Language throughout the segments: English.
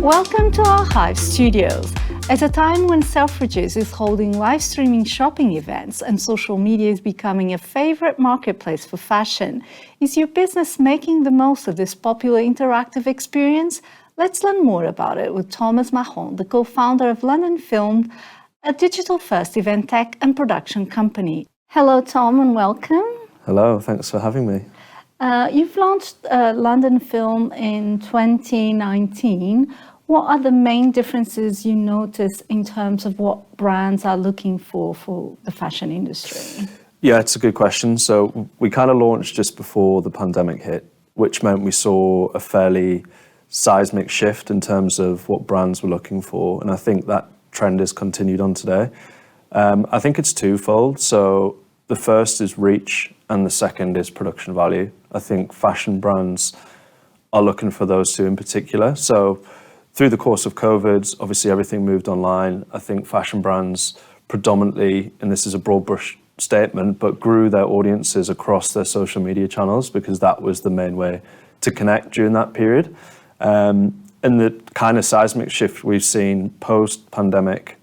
Welcome to our Hive Studios. At a time when Selfridges is holding live streaming shopping events and social media is becoming a favorite marketplace for fashion, is your business making the most of this popular interactive experience? Let's learn more about it with Thomas Mahon, the co-founder of London Film, a digital-first event tech and production company. Hello, Tom, and welcome. Hello, thanks for having me. You've launched London Film in 2019. What are the main differences you notice in terms of what brands are looking for the fashion industry? Yeah, it's a good question. So we kind of launched just before the pandemic hit, which meant we saw a fairly seismic shift in terms of what brands were looking for. And I think that trend has continued on today. I think it's twofold. So the first is reach and the second is production value. I think fashion brands are looking for those two in particular. So through the course of COVID, obviously everything moved online. I think fashion brands predominantly, and this is a broad brush statement, but grew their audiences across their social media channels because that was the main way to connect during that period. And the kind of seismic shift we've seen post-pandemic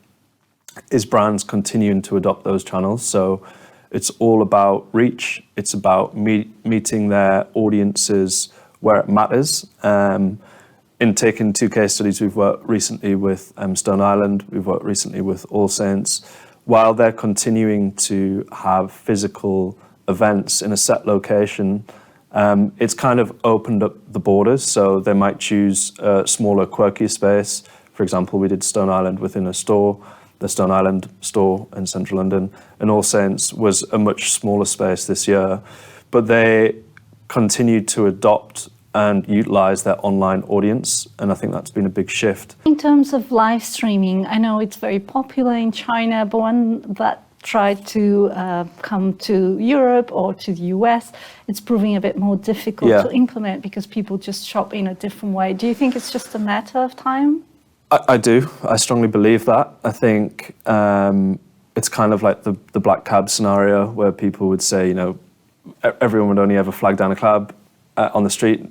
is brands continuing to adopt those channels. So it's all about reach. It's about meeting their audiences where it matters. In taking two case studies, we've worked recently with Stone Island, we've worked recently with All Saints. While they're continuing to have physical events in a set location, it's kind of opened up the borders. So they might choose a smaller, quirky space. For example, we did Stone Island within a store, the Stone Island store in central London, and All Saints was a much smaller space this year. But they continued to adopt and utilize their online audience. And I think that's been a big shift. In terms of live streaming, I know it's very popular in China, but when that tried to come to Europe or to the US, it's proving a bit more difficult to implement because people just shop in a different way. Do you think it's just a matter of time? I do. I strongly believe that. I think it's kind of like the black cab scenario where people would say, you know, everyone would only ever flag down a cab on the street,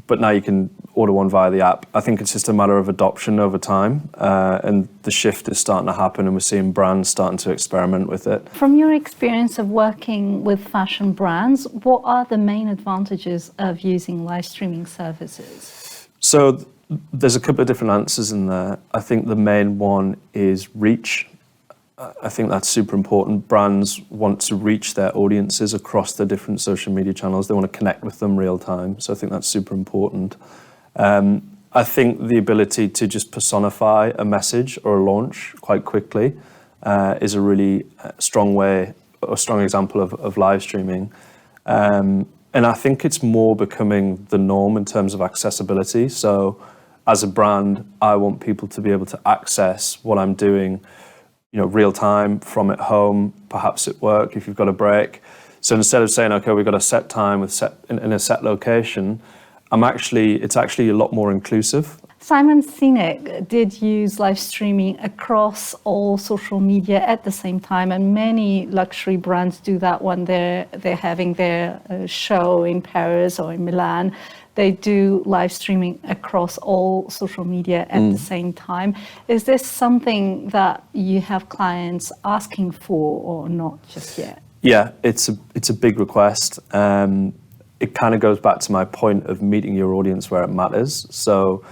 but now you can order one via the app. I think it's just a matter of adoption over time, and the shift is starting to happen, and we're seeing brands starting to experiment with it. From your experience of working with fashion brands, what are the main advantages of using live streaming services? So there's a couple of different answers in there. I think the main one is reach. I think that's super important. Brands want to reach their audiences across the different social media channels. They want to connect with them real time. So I think that's super important. I think the ability to just personify a message or a launch quite quickly is a really strong way, a strong example of live streaming. And I think it's more becoming the norm in terms of accessibility. So as a brand, I want people to be able to access what I'm doing, you know, real time from at home, perhaps at work if you've got a break. So instead of saying, okay, we've got a set time with in a set location, it's actually a lot more inclusive. Simon Sinek did use live streaming across all social media at the same time, and many luxury brands do that when they're having their show in Paris or in Milan. They do live streaming across all social media at the same time. Is this something that you have clients asking for or not just yet? Yeah, it's a big request. It kind of goes back to my point of meeting your audience where it matters. So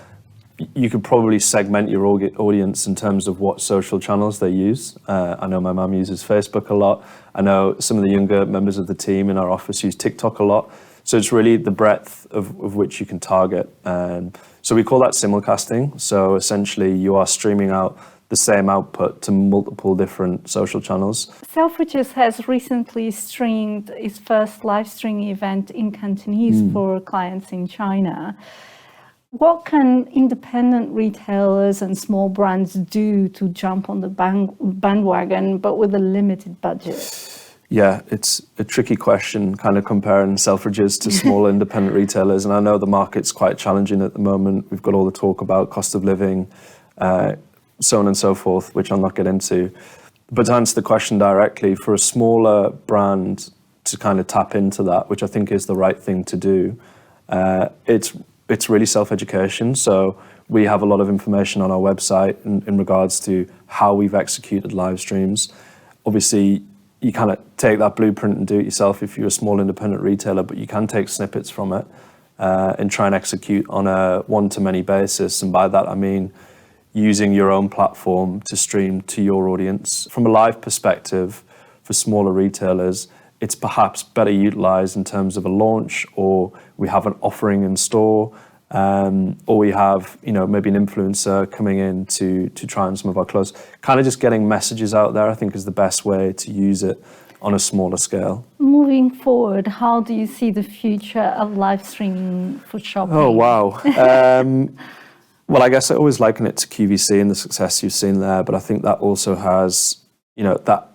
you could probably segment your audience in terms of what social channels they use. I know my mum uses Facebook a lot. I know some of the younger members of the team in our office use TikTok a lot. So it's really the breadth of which you can target. So we call that simulcasting. So essentially you are streaming out the same output to multiple different social channels. Selfridges has recently streamed its first live streaming event in Cantonese for clients in China. What can independent retailers and small brands do to jump on the bandwagon, but with a limited budget? Yeah, it's a tricky question, kind of comparing Selfridges to small independent retailers. And I know the market's quite challenging at the moment. We've got all the talk about cost of living, so on and so forth, which I'll not get into. But to answer the question directly, for a smaller brand to kind of tap into that, which I think is the right thing to do, it's really self-education. So We have a lot of information on our website in regards to how we've executed live streams. Obviously, you kind of take that blueprint and do it yourself if you're a small independent retailer, but you can take snippets from it and try and execute on a one-to-many basis. And by that, I mean using your own platform to stream to your audience. From a live perspective, for smaller retailers, it's perhaps better utilized in terms of a launch, or we have an offering in store, or we have, maybe an influencer coming in to try on some of our clothes. Kind of just getting messages out there, I think, is the best way to use it on a smaller scale. Moving forward, how do you see the future of live streaming for shopping? Oh, wow. Well, I guess I always liken it to QVC and the success you've seen there, but I think that also has, that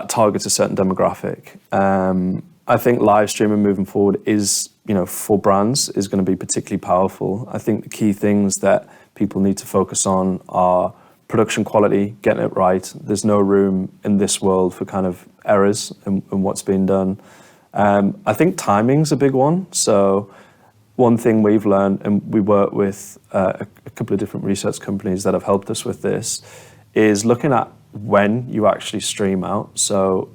targets a certain demographic. I think live streaming moving forward is, for brands, is going to be particularly powerful. I think the key things that people need to focus on are production quality, getting it right. There's no room in this world for kind of errors in what's being done. I think timing's a big one. So one thing we've learned, and we work with a couple of different research companies that have helped us with this, is looking at when you actually stream out. So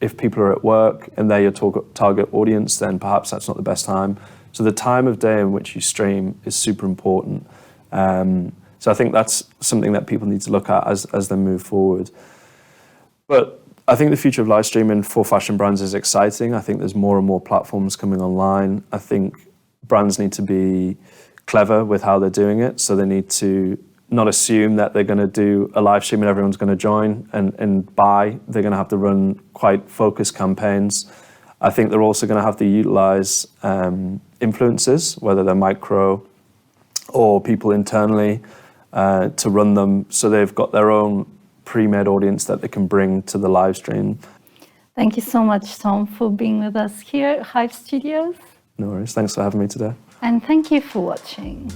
if people are at work and they're your target audience, then perhaps that's not the best time. So the time of day in which you stream is super important. So I think that's something that people need to look at as they move forward. But I think the future of live streaming for fashion brands is exciting. I think there's more and more platforms coming online. I think brands need to be clever with how they're doing it. So they need to not assume that they're going to do a live stream and everyone's going to join and buy. They're going to have to run quite focused campaigns. I think they're also going to have to utilize influencers, whether they're micro or people internally, to run them, so they've got their own pre-made audience that they can bring to the live stream. Thank you so much, Tom, for being with us here at Hive Studios. No worries. Thanks for having me today. And thank you for watching.